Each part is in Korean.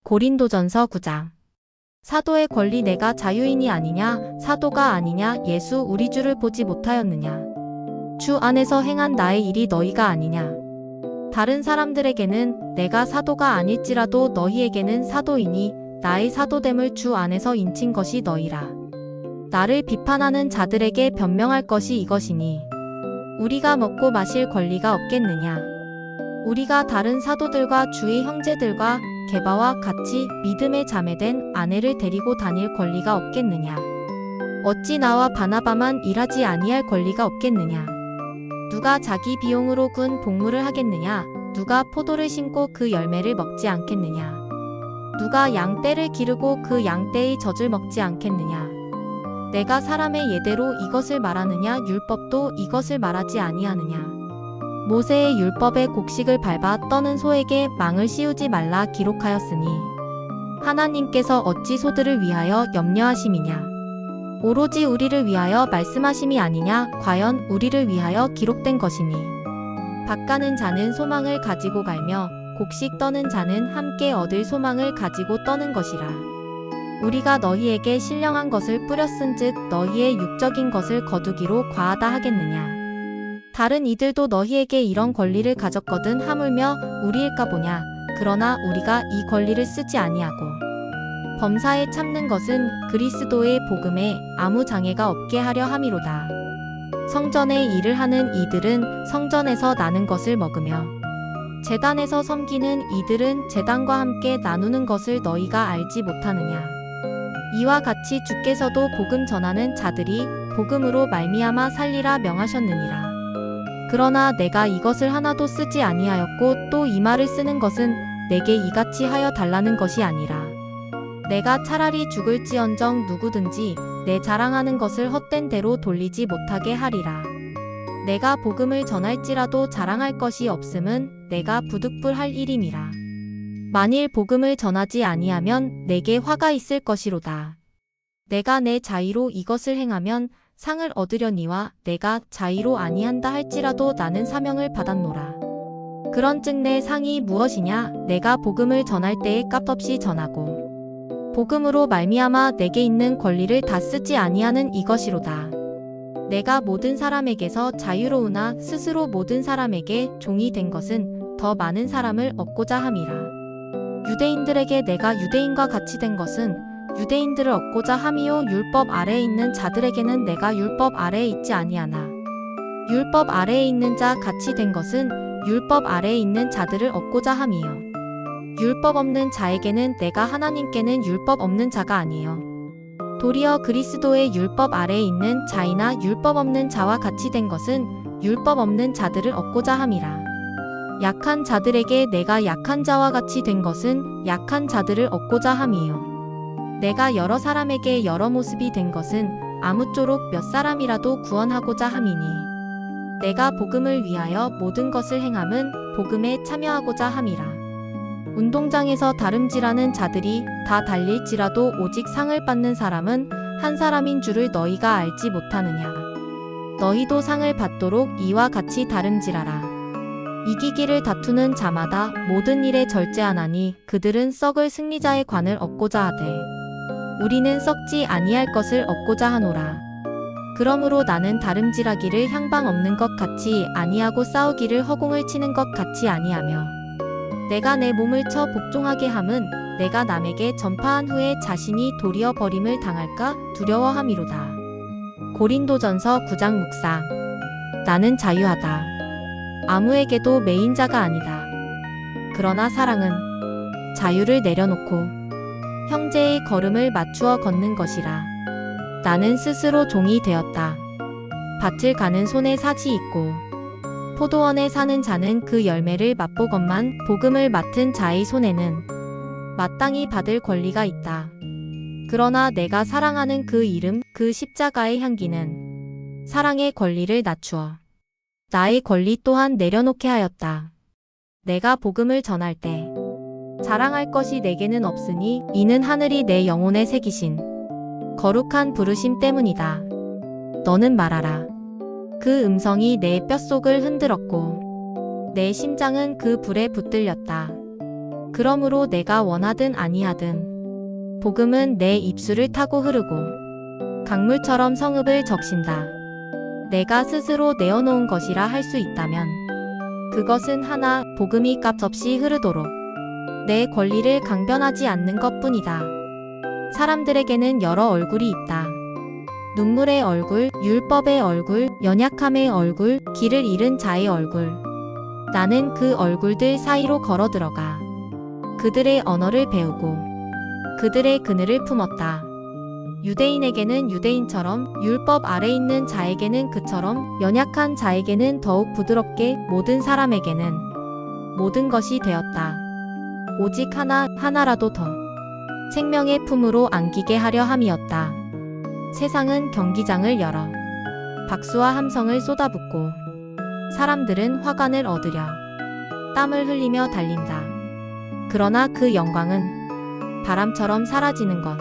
고린도전서 9장. 사도의 권리 내가 자유인이 아니냐? 사도가 아니냐? 예수 우리 주를 보지 못하였느냐? 주 안에서 행한 나의 일이 너희가 아니냐? 다른 사람들에게는 내가 사도가 아닐지라도 너희에게는 사도이니 나의 사도됨을 주 안에서 인친 것이 너희라. 나를 비판하는 자들에게 변명할 것이 이것이니 우리가 먹고 마실 권리가 없겠느냐? 우리가 다른 사도들과 주의 형제들과 게바와 같이 믿음의 자매된 아내를 데리고 다닐 권리가 없겠느냐? 어찌 나와 바나바만 일하지 아니할 권리가 없겠느냐? 누가 자기 비용으로 군 복무를 하겠느냐? 누가 포도를 심고 그 열매를 먹지 않겠느냐? 누가 양떼를 기르고 그 양떼의 젖을 먹지 않겠느냐? 내가 사람의 예대로 이것을 말하느냐? 율법도 이것을 말하지 아니하느냐? 모세의 율법의 곡식을 밟아 떠는 소에게 망을 씌우지 말라 기록하였으니 하나님께서 어찌 소들을 위하여 염려하심이냐? 오로지 우리를 위하여 말씀하심이 아니냐? 과연 우리를 위하여 기록된 것이니 밭가는 자는 소망을 가지고 갈며 곡식 떠는 자는 함께 얻을 소망을 가지고 떠는 것이라. 우리가 너희에게 신령한 것을 뿌렸은즉 너희의 육적인 것을 거두기로 과하다 하겠느냐? 다른 이들도 너희에게 이런 권리를 가졌거든 하물며 우리일까 보냐? 그러나 우리가 이 권리를 쓰지 아니하고 범사에 참는 것은 그리스도의 복음에 아무 장애가 없게 하려 함이로다. 성전의 일을 하는 이들은 성전에서 나는 것을 먹으며 제단에서 섬기는 이들은 제단과 함께 나누는 것을 너희가 알지 못하느냐? 이와 같이 주께서도 복음 전하는 자들이 복음으로 말미암아 살리라 명하셨느니라. 그러나 내가 이것을 하나도 쓰지 아니하였고 또 이 말을 쓰는 것은 내게 이같이 하여 달라는 것이 아니라 내가 차라리 죽을지언정 누구든지 내 자랑하는 것을 헛된 대로 돌리지 못하게 하리라. 내가 복음을 전할지라도 자랑할 것이 없음은 내가 부득불할 일임이라. 만일 복음을 전하지 아니하면 내게 화가 있을 것이로다. 내가 내 자의로 이것을 행하면 상을 얻으려니와 내가 자의로 아니한다 할지라도 나는 사명을 받았노라. 그런즉 내 상이 무엇이냐? 내가 복음을 전할 때에 값없이 전하고 복음으로 말미암아 내게 있는 권리를 다 쓰지 아니하는 이것이로다. 내가 모든 사람에게서 자유로우나 스스로 모든 사람에게 종이 된 것은 더 많은 사람을 얻고자 함이라. 유대인들에게 내가 유대인과 같이 된 것은 유대인들을 얻고자 함이요 율법 아래에 있는 자들에게는 내가 율법 아래에 있지 아니하나 율법 아래에 있는 자 같이 된 것은 율법 아래에 있는 자들을 얻고자 함이요 율법 없는 자에게는 내가 하나님께는 율법 없는 자가 아니요 도리어 그리스도의 율법 아래에 있는 자이나 율법 없는 자와 같이 된 것은 율법 없는 자들을 얻고자 함이라. 약한 자들에게 내가 약한 자와 같이 된 것은 약한 자들을 얻고자 함이요 내가 여러 사람에게 여러 모습이 된 것은 아무쪼록 몇 사람이라도 구원하고자 함이니 내가 복음을 위하여 모든 것을 행함은 복음에 참여하고자 함이라. 운동장에서 다름질하는 자들이 다 달릴지라도 오직 상을 받는 사람은 한 사람인 줄을 너희가 알지 못하느냐? 너희도 상을 받도록 이와 같이 다름질하라. 이기기를 다투는 자마다 모든 일에 절제하나니 그들은 썩을 승리자의 관을 얻고자 하되 우리는 썩지 아니할 것을 얻고자 하노라. 그러므로 나는 다름질하기를 향방 없는 것 같이 아니하고 싸우기를 허공을 치는 것 같이 아니하며 내가 내 몸을 쳐 복종하게 함은 내가 남에게 전파한 후에 자신이 도리어 버림을 당할까 두려워함이로다. 고린도전서 9장 묵상. 나는 자유하다. 아무에게도 매인 자가 아니다. 그러나 사랑은 자유를 내려놓고 형제의 걸음을 맞추어 걷는 것이라. 나는 스스로 종이 되었다. 밭을 가는 손에 삭이 있고 포도원에 사는 자는 그 열매를 맛보건만 복음을 맡은 자의 손에는 마땅히 받을 권리가 있다. 그러나 내가 사랑하는 그 이름 그 십자가의 향기는 사랑의 권리를 낮추어 나의 권리 또한 내려놓게 하였다. 내가 복음을 전할 때 자랑할 것이 내게는 없으니 이는 하늘이 내 영혼에 새기신 거룩한 부르심 때문이다. 너는 말하라. 그 음성이 내 뼛속을 흔들었고 내 심장은 그 불에 붙들렸다. 그러므로 내가 원하든 아니하든 복음은 내 입술을 타고 흐르고 강물처럼 성읍을 적신다. 내가 스스로 내어놓은 것이라 할 수 있다면 그것은 하나 복음이 값없이 흐르도록 내 권리를 강변하지 않는 것뿐이다. 사람들에게는 여러 얼굴이 있다. 눈물의 얼굴, 율법의 얼굴, 연약함의 얼굴, 길을 잃은 자의 얼굴. 나는 그 얼굴들 사이로 걸어 들어가 그들의 언어를 배우고 그들의 그늘을 품었다. 유대인에게는 유대인처럼, 율법 아래 있는 자에게는 그처럼, 연약한 자에게는 더욱 부드럽게, 모든 사람에게는 모든 것이 되었다. 오직 하나라도 더 생명의 품으로 안기게 하려 함이었다. 세상은 경기장을 열어 박수와 함성을 쏟아붓고 사람들은 화관을 얻으려 땀을 흘리며 달린다. 그러나 그 영광은 바람처럼 사라지는 것.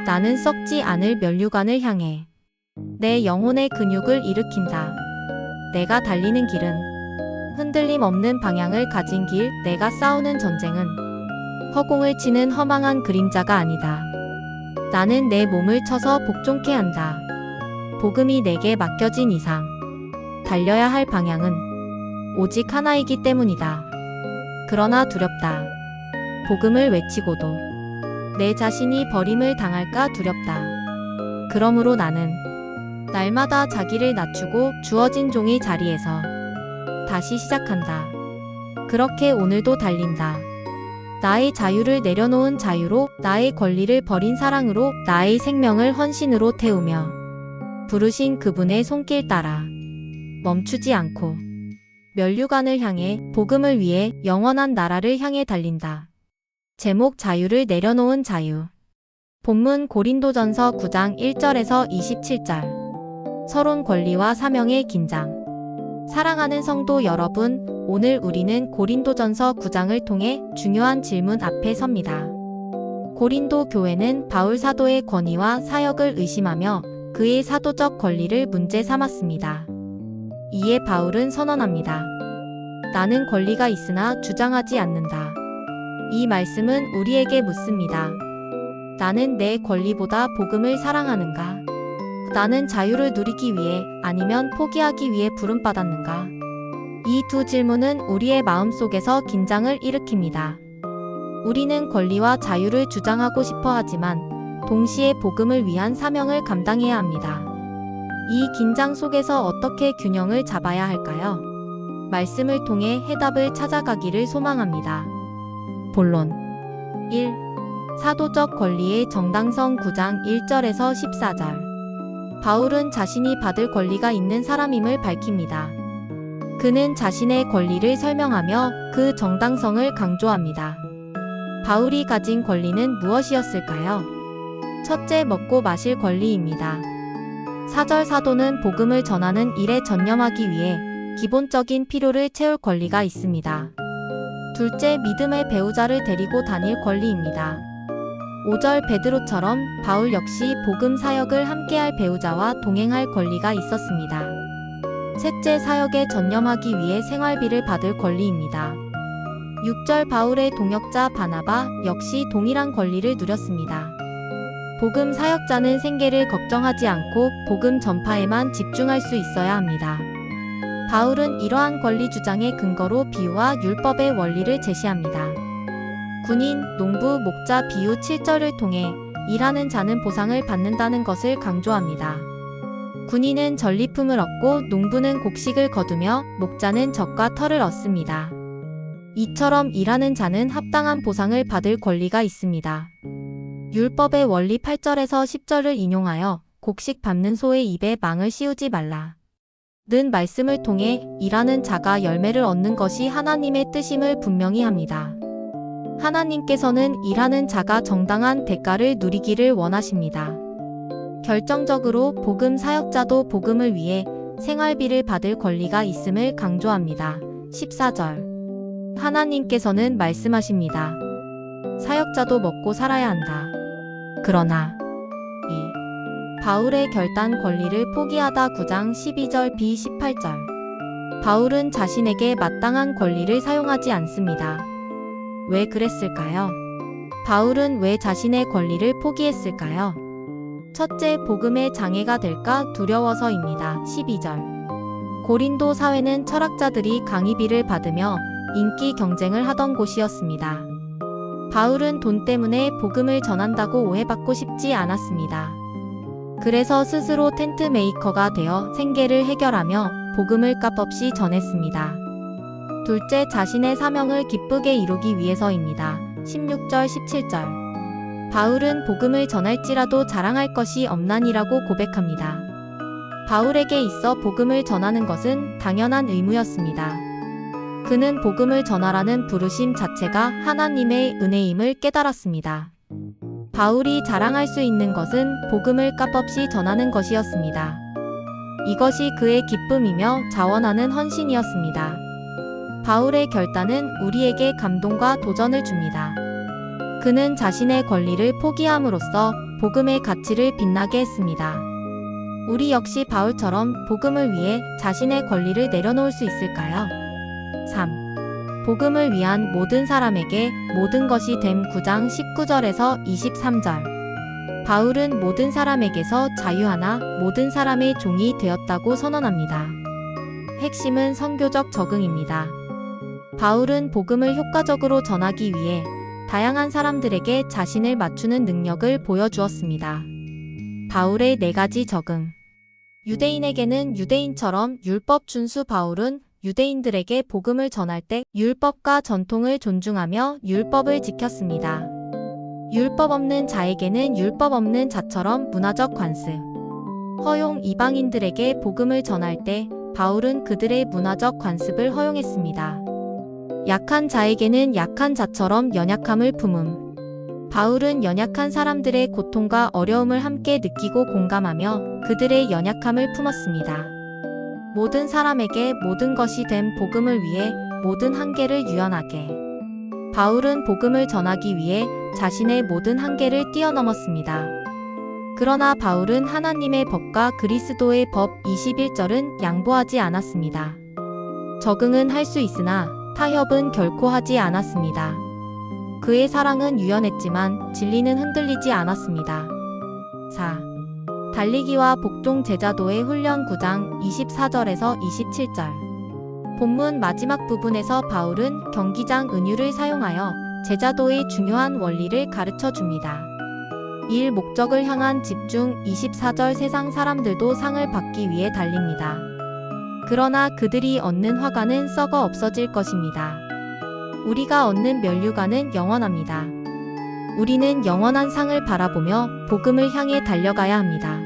나는 썩지 않을 면류관을 향해 내 영혼의 근육을 일으킨다. 내가 달리는 길은 흔들림 없는 방향을 가진 길, 내가 싸우는 전쟁은 허공을 치는 허망한 그림자가 아니다. 나는 내 몸을 쳐서 복종케 한다. 복음이 내게 맡겨진 이상 달려야 할 방향은 오직 하나이기 때문이다. 그러나 두렵다. 복음을 외치고도 내 자신이 버림을 당할까 두렵다. 그러므로 나는 날마다 자기를 낮추고 주어진 종의 자리에서 다시 시작한다. 그렇게 오늘도 달린다. 나의 자유를 내려놓은 자유로, 나의 권리를 버린 사랑으로, 나의 생명을 헌신으로 태우며 부르신 그분의 손길 따라 멈추지 않고 면류관을 향해, 복음을 위해, 영원한 나라를 향해 달린다. 제목 자유를 내려놓은 자유. 본문 고린도전서 9장 1절에서 27절. 서론 권리와 사명의 긴장. 사랑하는 성도 여러분, 오늘 우리는 고린도전서 9장을 통해 중요한 질문 앞에 섭니다. 고린도 교회는 바울 사도의 권위와 사역을 의심하며 그의 사도적 권리를 문제 삼았습니다. 이에 바울은 선언합니다. 나는 권리가 있으나 주장하지 않는다. 이 말씀은 우리에게 묻습니다. 나는 내 권리보다 복음을 사랑하는가? 나는 자유를 누리기 위해 아니면 포기하기 위해 부름받았는가? 이 두 질문은 우리의 마음속에서 긴장을 일으킵니다. 우리는 권리와 자유를 주장하고 싶어 하지만 동시에 복음을 위한 사명을 감당해야 합니다. 이 긴장 속에서 어떻게 균형을 잡아야 할까요? 말씀을 통해 해답을 찾아가기를 소망합니다. 본론 1. 사도적 권리의 정당성 9장 1절에서 14절. 바울은 자신이 받을 권리가 있는 사람임을 밝힙니다. 그는 자신의 권리를 설명하며 그 정당성을 강조합니다. 바울이 가진 권리는 무엇이었을까요? 첫째, 먹고 마실 권리입니다. 4절 사도는 복음을 전하는 일에 전념하기 위해 기본적인 필요를 채울 권리가 있습니다. 둘째, 믿음의 배우자를 데리고 다닐 권리입니다. 5절 베드로처럼 바울 역시 복음 사역을 함께할 배우자와 동행할 권리가 있었습니다. 셋째, 사역에 전념하기 위해 생활비를 받을 권리입니다. 6절 바울의 동역자 바나바 역시 동일한 권리를 누렸습니다. 복음 사역자는 생계를 걱정하지 않고 복음 전파에만 집중할 수 있어야 합니다. 바울은 이러한 권리 주장의 근거로 비유와 율법의 원리를 제시합니다. 군인, 농부, 목자 비유 7절을 통해 일하는 자는 보상을 받는다는 것을 강조합니다. 군인은 전리품을 얻고 농부는 곡식을 거두며 목자는 젖과 털을 얻습니다. 이처럼 일하는 자는 합당한 보상을 받을 권리가 있습니다. 율법의 원리 8절에서 10절을 인용하여 곡식 밟는 소의 입에 망을 씌우지 말라. 는 말씀을 통해 일하는 자가 열매를 얻는 것이 하나님의 뜻임을 분명히 합니다. 하나님께서는 일하는 자가 정당한 대가를 누리기를 원하십니다. 결정적으로 복음 사역자도 복음을 위해 생활비를 받을 권리가 있음을 강조합니다. 14절. 하나님께서는 말씀하십니다. 사역자도 먹고 살아야 한다. 그러나 2. 바울의 결단 권리를 포기하다 9장 12절 B18절. 바울은 자신에게 마땅한 권리를 사용하지 않습니다. 왜 그랬을까요? 바울은 왜 자신의 권리를 포기했을까요? 첫째, 복음의 장애가 될까 두려워서입니다. 12절. 고린도 사회는 철학자들이 강의비를 받으며 인기 경쟁을 하던 곳이었습니다. 바울은 돈 때문에 복음을 전한다고 오해받고 싶지 않았습니다. 그래서 스스로 텐트 메이커가 되어 생계를 해결하며 복음을 값없이 전했습니다. 둘째, 자신의 사명을 기쁘게 이루기 위해서입니다. 16절, 17절. 바울은 복음을 전할지라도 자랑할 것이 없나니라고 고백합니다. 바울에게 있어 복음을 전하는 것은 당연한 의무였습니다. 그는 복음을 전하라는 부르심 자체가 하나님의 은혜임을 깨달았습니다. 바울이 자랑할 수 있는 것은 복음을 값없이 전하는 것이었습니다. 이것이 그의 기쁨이며 자원하는 헌신이었습니다. 바울의 결단은 우리에게 감동과 도전을 줍니다. 그는 자신의 권리를 포기함으로써 복음의 가치를 빛나게 했습니다. 우리 역시 바울처럼 복음을 위해 자신의 권리를 내려놓을 수 있을까요? 3. 복음을 위한 모든 사람에게 모든 것이 됨 9장 19절에서 23절. 바울은 모든 사람에게서 자유하나 모든 사람의 종이 되었다고 선언합니다. 핵심은 선교적 적응입니다. 바울은 복음을 효과적으로 전하기 위해 다양한 사람들에게 자신을 맞추는 능력을 보여주었습니다. 바울의 4가지 적응. 유대인에게는 유대인처럼 율법 준수. 바울은 유대인들에게 복음을 전할 때 율법과 전통을 존중하며 율법을 지켰습니다. 율법 없는 자에게는 율법 없는 자처럼 문화적 관습. 허용. 이방인들에게 복음을 전할 때 바울은 그들의 문화적 관습을 허용했습니다. 약한 자에게는 약한 자처럼 연약함을 품음. 바울은 연약한 사람들의 고통과 어려움을 함께 느끼고 공감하며 그들의 연약함을 품었습니다. 모든 사람에게 모든 것이 된 복음을 위해 모든 한계를 유연하게. 바울은 복음을 전하기 위해 자신의 모든 한계를 뛰어넘었습니다. 그러나 바울은 하나님의 법과 그리스도의 법 21절은 양보하지 않았습니다. 적응은 할 수 있으나 타협은 결코 하지 않았습니다. 그의 사랑은 유연했지만 진리는 흔들리지 않았습니다. 4. 달리기와 복종 제자도의 훈련 9장 24절에서 27절. 본문 마지막 부분에서 바울은 경기장 은유를 사용하여 제자도의 중요한 원리를 가르쳐 줍니다. 일 목적을 향한 집중. 24절. 세상 사람들도 상을 받기 위해 달립니다. 그러나 그들이 얻는 화관은 썩어 없어질 것입니다. 우리가 얻는 면류관은 영원합니다. 우리는 영원한 상을 바라보며 복음을 향해 달려가야 합니다.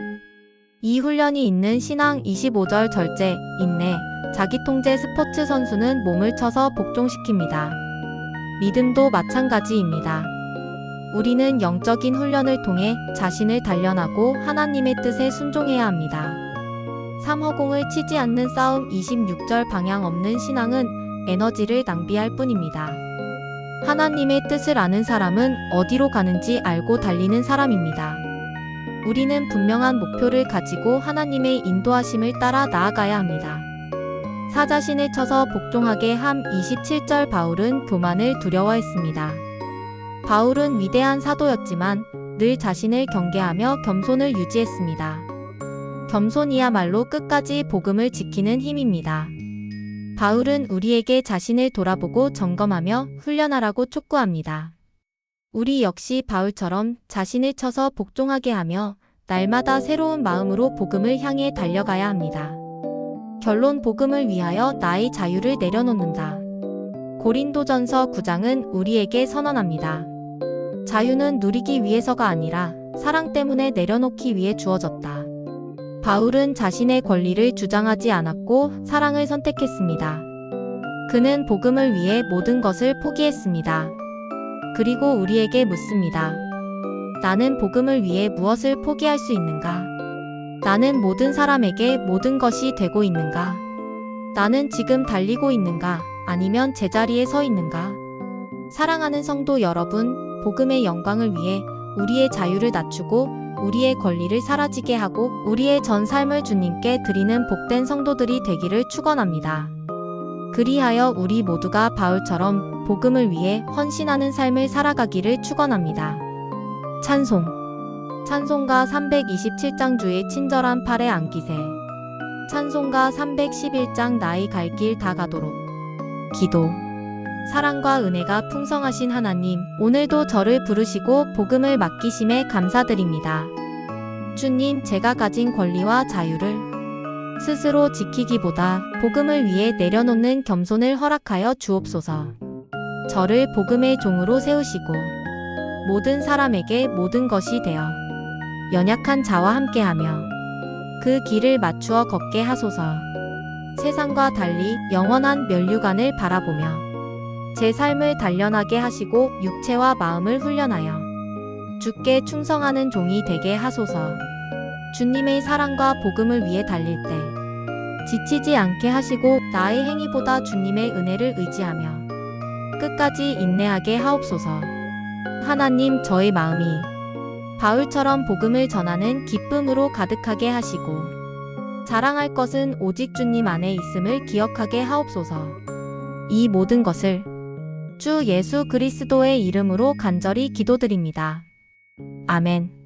이 훈련이 있는 신앙. 25절. 절제, 인내, 자기통제. 스포츠 선수는 몸을 쳐서 복종시킵니다. 믿음도 마찬가지입니다. 우리는 영적인 훈련을 통해 자신을 단련하고 하나님의 뜻에 순종해야 합니다. 3. 허공을 치지 않는 싸움. 26절. 방향 없는 신앙은 에너지를 낭비할 뿐입니다. 하나님의 뜻을 아는 사람은 어디로 가는지 알고 달리는 사람입니다. 우리는 분명한 목표를 가지고 하나님의 인도하심을 따라 나아가야 합니다. 사. 자신을 쳐서 복종하게 함. 27절. 바울은 교만을 두려워했습니다. 바울은 위대한 사도였지만 늘 자신을 경계하며 겸손을 유지했습니다. 겸손이야말로 끝까지 복음을 지키는 힘입니다. 바울은 우리에게 자신을 돌아보고 점검하며 훈련하라고 촉구합니다. 우리 역시 바울처럼 자신을 쳐서 복종하게 하며 날마다 새로운 마음으로 복음을 향해 달려가야 합니다. 결론. 복음을 위하여 나의 자유를 내려놓는다. 고린도전서 9장은 우리에게 선언합니다. 자유는 누리기 위해서가 아니라 사랑 때문에 내려놓기 위해 주어졌다. 바울은 자신의 권리를 주장하지 않았고 사랑을 선택했습니다. 그는 복음을 위해 모든 것을 포기했습니다. 그리고 우리에게 묻습니다. 나는 복음을 위해 무엇을 포기할 수 있는가? 나는 모든 사람에게 모든 것이 되고 있는가? 나는 지금 달리고 있는가? 아니면 제자리에 서 있는가? 사랑하는 성도 여러분, 복음의 영광을 위해 우리의 자유를 낮추고 우리의 권리를 사라지게 하고 우리의 전 삶을 주님께 드리는 복된 성도들이 되기를 축원합니다. 그리하여 우리 모두가 바울처럼 복음을 위해 헌신하는 삶을 살아가기를 축원합니다. 찬송. 찬송가 327장 주의 친절한 팔에 안기세. 찬송가 311장 나의 갈 길 다 가도록. 기도. 사랑과 은혜가 풍성하신 하나님, 오늘도 저를 부르시고 복음을 맡기심에 감사드립니다. 주님, 제가 가진 권리와 자유를 스스로 지키기보다 복음을 위해 내려놓는 겸손을 허락하여 주옵소서. 저를 복음의 종으로 세우시고 모든 사람에게 모든 것이 되어 연약한 자와 함께하며 그 길을 맞추어 걷게 하소서. 세상과 달리 영원한 면류관을 바라보며 제 삶을 단련하게 하시고 육체와 마음을 훈련하여 주께 충성하는 종이 되게 하소서. 주님의 사랑과 복음을 위해 달릴 때 지치지 않게 하시고 나의 행위보다 주님의 은혜를 의지하며 끝까지 인내하게 하옵소서. 하나님, 저의 마음이 바울처럼 복음을 전하는 기쁨으로 가득하게 하시고 자랑할 것은 오직 주님 안에 있음을 기억하게 하옵소서. 이 모든 것을 주 예수 그리스도의 이름으로 간절히 기도드립니다. 아멘.